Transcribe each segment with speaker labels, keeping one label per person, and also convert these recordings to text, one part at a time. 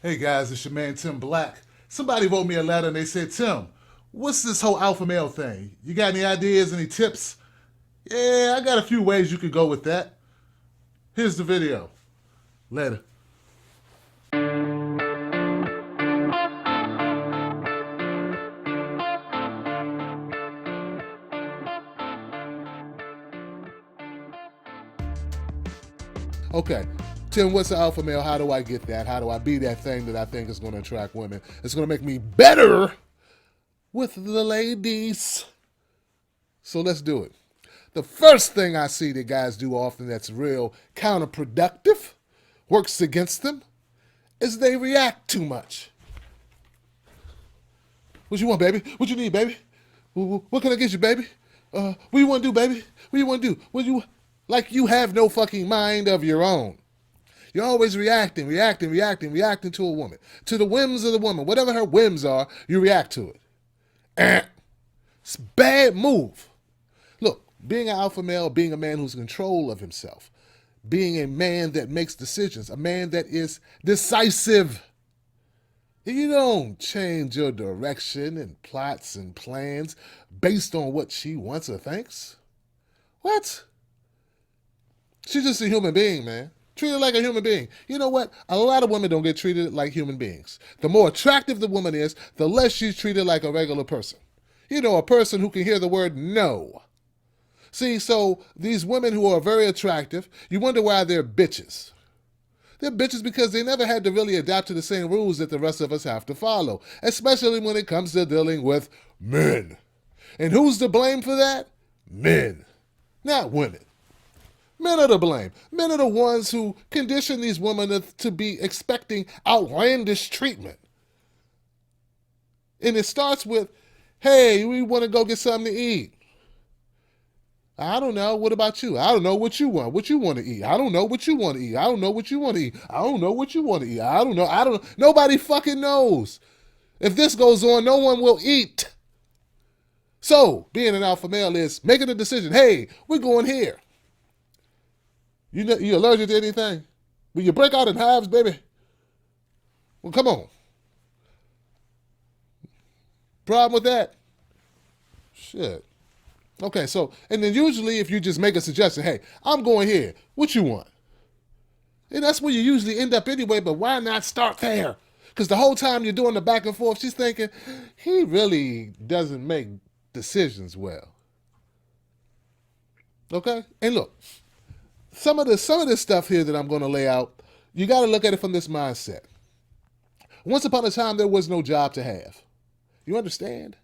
Speaker 1: Hey guys, it's your man Tim Black. Somebody wrote me a letter and they said, Tim, what's this whole alpha male thing? You got any ideas, any tips? Yeah, I got a few ways you could go with that. Here's the video. Later. Okay, Tim, what's the alpha male? How do I get that? How do I be that thing that I think is going to attract women? It's going to make me better with the ladies. So let's do it. The first thing I see that guys do often that's real counterproductive, works against them, is they react too much. What you want, baby? What you need, baby? What can I get you, baby? What you want to do, baby? What you want to do? What you like? You have no fucking mind of your own. You're always reacting to a woman, to the whims of the woman. Whatever her whims are, you react to it. It's a bad move. Look, being an alpha male, being a man who's in control of himself, being a man that makes decisions, a man that is decisive. You don't change your direction and plots and plans based on what she wants or thinks. What? She's just a human being, man. Treat her like a human being. You know what? A lot of women don't get treated like human beings. The more attractive the woman is, the less she's treated like a regular person. You know, a person who can hear the word no. See, so these women who are very attractive, you wonder why they're bitches. They're bitches because they never had to really adapt to the same rules that the rest of us have to follow, especially when it comes to dealing with men. And who's to blame for that? Men, not women. Men are to blame. Men are the ones who condition these women to be expecting outlandish treatment. And it starts with, hey, we want to go get something to eat. I don't know. What about you? I don't know what you want. What you want to eat? I don't know what you want to eat. I don't know what you want to eat. I don't know what you want to eat. I don't know. I don't know. Nobody fucking knows. If this goes on, no one will eat. So, being an alpha male is making a decision. Hey, we're going here. You allergic to anything? Will you break out in hives, baby? Well, come on. Problem with that? Shit. Okay, so, and then usually if you just make a suggestion, hey, I'm going here. What you want? And that's where you usually end up anyway, but why not start there? Because the whole time you're doing the back and forth, she's thinking, he really doesn't make decisions well. Okay? And look, some of this stuff here that I'm going to lay out, you got to look at it from this mindset. Once upon a time, there was no job to have. You understand?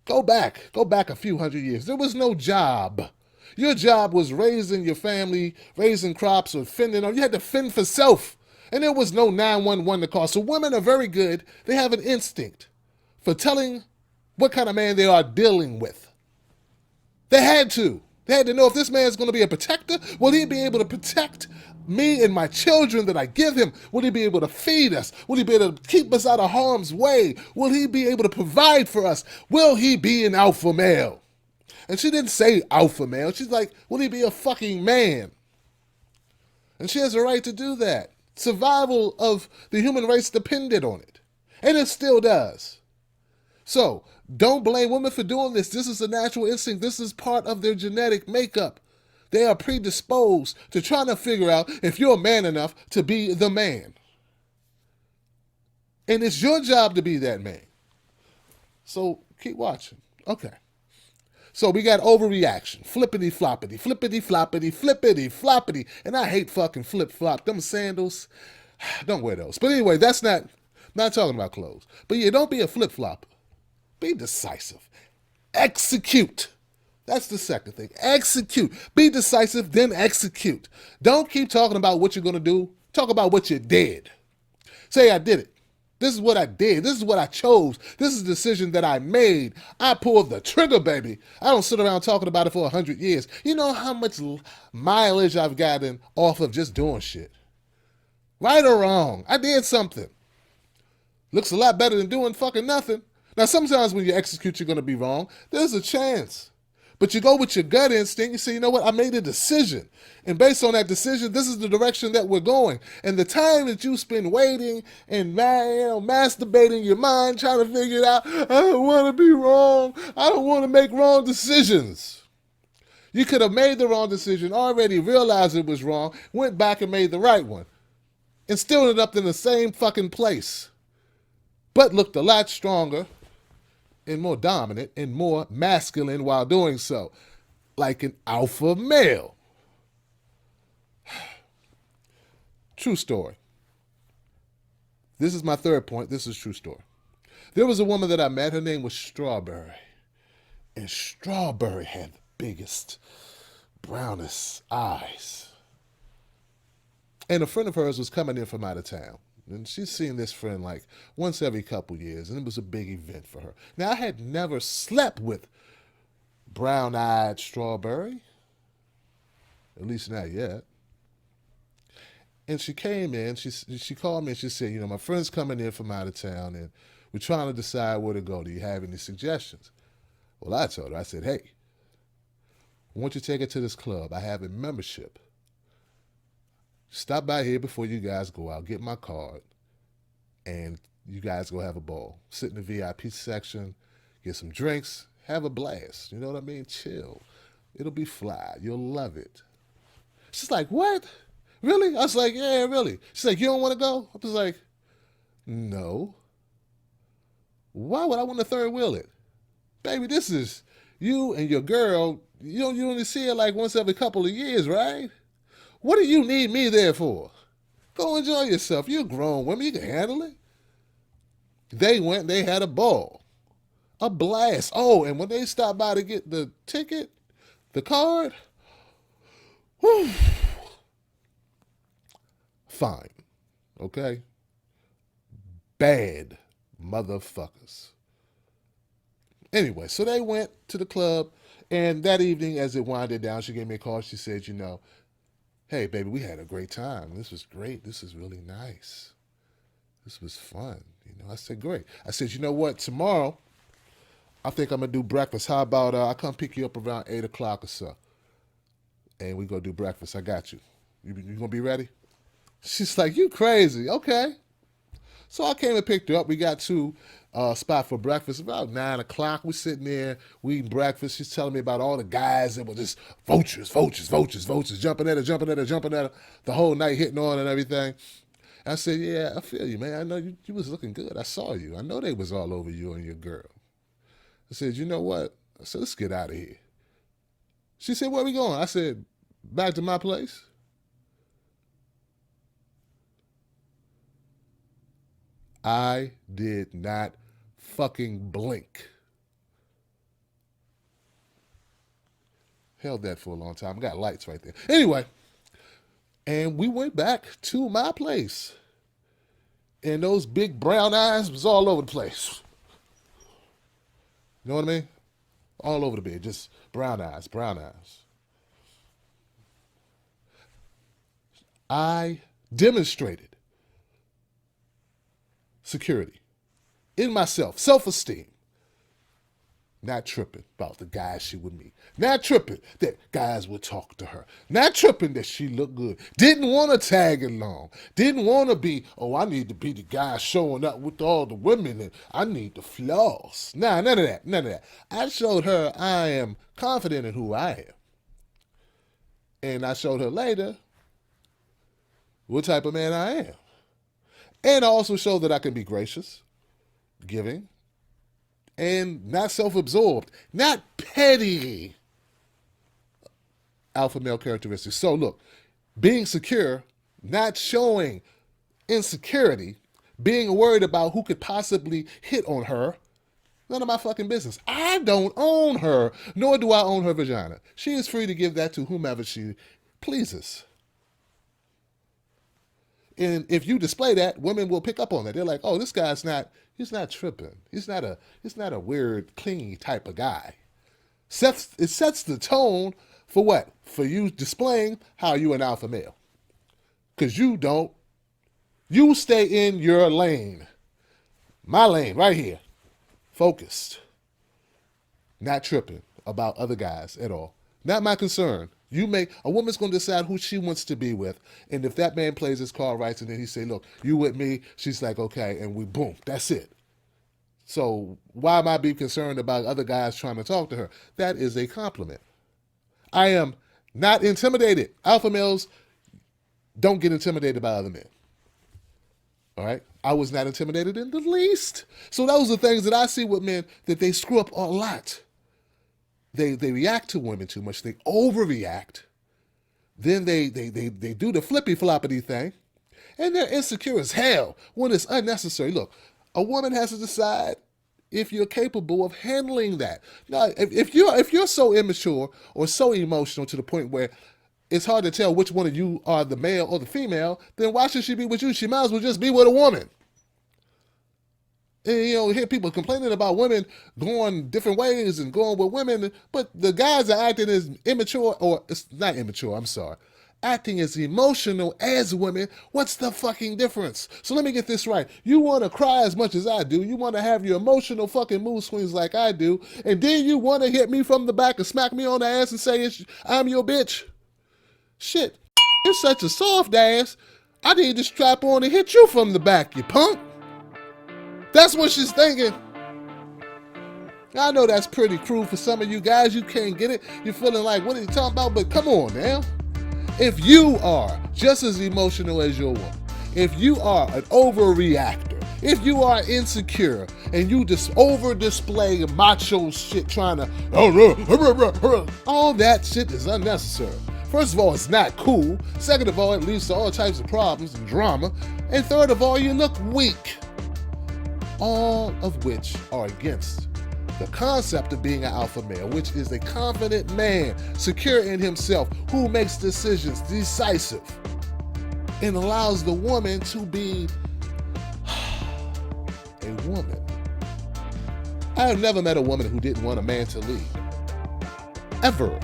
Speaker 1: Go back a few hundred years. There was no job. Your job was raising your family, raising crops, or fending on. You had to fend for self. And there was no 911 to call. So women are very good. They have an instinct for telling what kind of man they are dealing with. They had to. They had to know if this man is going to be a protector, will he be able to protect me and my children that I give him? Will he be able to feed us? Will he be able to keep us out of harm's way? Will he be able to provide for us? Will he be an alpha male? And she didn't say alpha male. She's like, will he be a fucking man? And she has a right to do that. Survival of the human race depended on it. And it still does. So, don't blame women for doing this. This is a natural instinct. This is part of their genetic makeup. They are predisposed to trying to figure out if you're man enough to be the man. And it's your job to be that man. So, keep watching. Okay. So we got overreaction, flippity floppity, flippity floppity, flippity floppity. And I hate fucking flip flop. Them sandals, don't wear those. But anyway, that's not talking about clothes. But yeah, don't be a flip flopper. Be decisive. Execute. That's the second thing. Execute. Be decisive, then execute. Don't keep talking about what you're going to do. Talk about what you did. Say, I did it. This is what I did. This is what I chose. This is the decision that I made. I pulled the trigger, baby. I don't sit around talking about it for 100 years. You know how much mileage I've gotten off of just doing shit? Right or wrong, I did something. Looks a lot better than doing fucking nothing. Now, sometimes when you execute, you're going to be wrong. There's a chance. But you go with your gut instinct. You say, you know what? I made a decision. And based on that decision, this is the direction that we're going. And the time that you spend waiting and masturbating your mind, trying to figure it out, I don't want to be wrong. I don't want to make wrong decisions. You could have made the wrong decision, already realized it was wrong, went back and made the right one, and still ended up in the same fucking place. But looked a lot stronger and more dominant and more masculine while doing so, like an alpha male. True story. This is my third point. This is true story. There was a woman that I met. Her name was Strawberry. And Strawberry had the biggest, brownest eyes. And a friend of hers was coming in from out of town. And she's seen this friend like once every couple years, and it was a big event for her. Now, I had never slept with brown-eyed Strawberry, at least not yet. And she came in, she called me and she said, my friend's coming in from out of town, and we're trying to decide where to go. Do you have any suggestions? Well, I told her, I said, hey, I want you to take her to this club. I have a membership. Stop by here before you guys go out, get my card, and you guys go have a ball. Sit in the VIP section, get some drinks, have a blast. You know what I mean? Chill. It'll be fly. You'll love it. She's like, what? Really? I was like, yeah, really. She's like, you don't want to go? I was like, no. Why would I want to third wheel it? Baby, this is you and your girl. You only see her like once every couple of years, right? What do you need me there for? Go enjoy yourself. You're grown women. You can handle it. They went. They had a ball. A blast. Oh, and when they stopped by to get the ticket, the card, whew, fine. Okay? Bad motherfuckers. Anyway, so they went to the club, and that evening as it winded down, she gave me a call. She said, hey, baby, we had a great time. This was great. This is really nice. This was fun. I said, great. I said, you know what? Tomorrow, I think I'm going to do breakfast. How about I come pick you up around 8 o'clock or so, and we go do breakfast. I got you. You going to be ready? She's like, you crazy. Okay. So I came and picked her up. We got to a spot for breakfast about 9 o'clock. We're sitting there, we eating breakfast. She's telling me about all the guys that were just vultures, jumping at her the whole night, hitting on and everything. I said, yeah, I feel you, man. I know you was looking good. I saw you. I know they was all over you and your girl. I said, you know what? I said, let's get out of here. She said, where we going? I said, back to my place. I did not fucking blink. Held that for a long time. I got lights right there. Anyway, and we went back to my place. And those big brown eyes was all over the place. You know what I mean? All over the bed. Just brown eyes. I demonstrated security in myself, self-esteem. Not tripping about the guys she would meet. Not tripping that guys would talk to her. Not tripping that she looked good. Didn't want to tag along. Didn't want to be, I need to be the guy showing up with all the women and I need the flaws. Nah, none of that. I showed her I am confident in who I am. And I showed her later what type of man I am. And I also showed that I can be gracious, giving, and not self-absorbed, not petty alpha male characteristics. So look, being secure, not showing insecurity, being worried about who could possibly hit on her, none of my fucking business. I don't own her, nor do I own her vagina. She is free to give that to whomever she pleases. And if you display that, women will pick up on that. They're like, oh, this guy's he's not tripping. He's not a weird, clingy type of guy. It sets the tone for what? For you displaying how you an alpha male. Because you don't. You stay in your lane. My lane, right here. Focused. Not tripping. about other guys at all. Not my concern. A woman's going to decide who she wants to be with, and if that man plays his card right, and then he say, "Look, you with me?" She's like, "Okay," and we boom, that's it. So why am I be concerned about other guys trying to talk to her? That is a compliment. I am not intimidated. Alpha males don't get intimidated by other men. All right? I was not intimidated in the least. So those are things that I see with men that they screw up a lot. They react to women too much. They overreact. Then they do the flippy floppity thing. And they're insecure as hell when it's unnecessary. Look, a woman has to decide if you're capable of handling that. Now, if you're so immature or so emotional to the point where it's hard to tell which one of you are the male or the female, then why should she be with you? She might as well just be with a woman. And, you hear people complaining about women going different ways and going with women, but the guys are acting as immature, or it's not immature, I'm sorry, acting as emotional as women. What's the fucking difference? So let me get this right. You want to cry as much as I do. You want to have your emotional fucking mood swings like I do. And then you want to hit me from the back and smack me on the ass and say, I'm your bitch. Shit, you're such a soft ass. I need to strap on and hit you from the back, you punk. That's what she's thinking. I know that's pretty cruel for some of you guys. You can't get it. You're feeling like, what are you talking about? But come on now. If you are just as emotional as your woman, if you are an overreactor, if you are insecure and you just over display macho shit trying to, all that shit is unnecessary. First of all, it's not cool. Second of all, it leads to all types of problems and drama. And third of all, you look weak. All of which are against the concept of being an alpha male, which is a confident man, secure in himself, who makes decisions, decisive, and allows the woman to be a woman. I have never met a woman who didn't want a man to lead. Ever.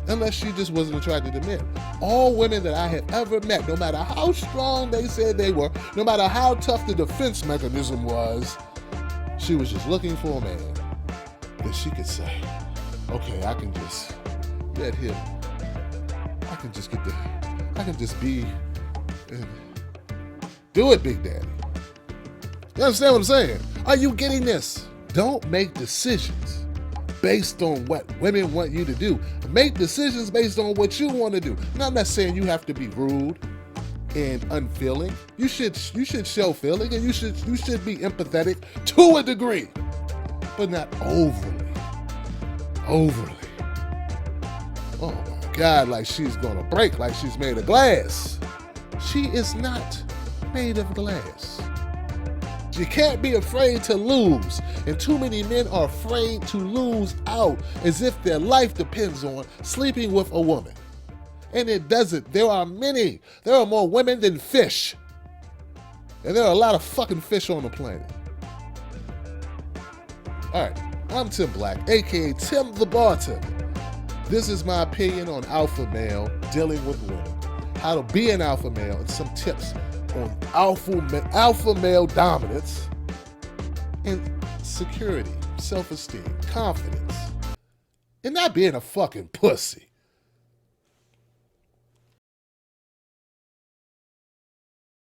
Speaker 1: Unless she just wasn't attracted to men. All women that I have ever met, no matter how strong they said they were, no matter how tough the defense mechanism was, she was just looking for a man that she could say, okay, I can just let him, I can just be, and do it, Big Daddy. You understand what I'm saying? Are you getting this? Don't make decisions based on what women want you to do. Make decisions based on what you want to do. Now, I'm not saying you have to be rude and unfeeling. You should show feeling, and you should be empathetic to a degree, but not overly. Oh my God, like she's gonna break, like she's made of glass. She is not made of glass. You can't be afraid to lose. And too many men are afraid to lose out as if their life depends on sleeping with a woman. And it doesn't. There are more women than fish. And there are a lot of fucking fish on the planet. All right, I'm Tim Black, aka Tim the Bartender. This is my opinion on alpha male dealing with women. How to be an alpha male and some tips on alpha male dominance and security, self-esteem, confidence, and not being a fucking pussy.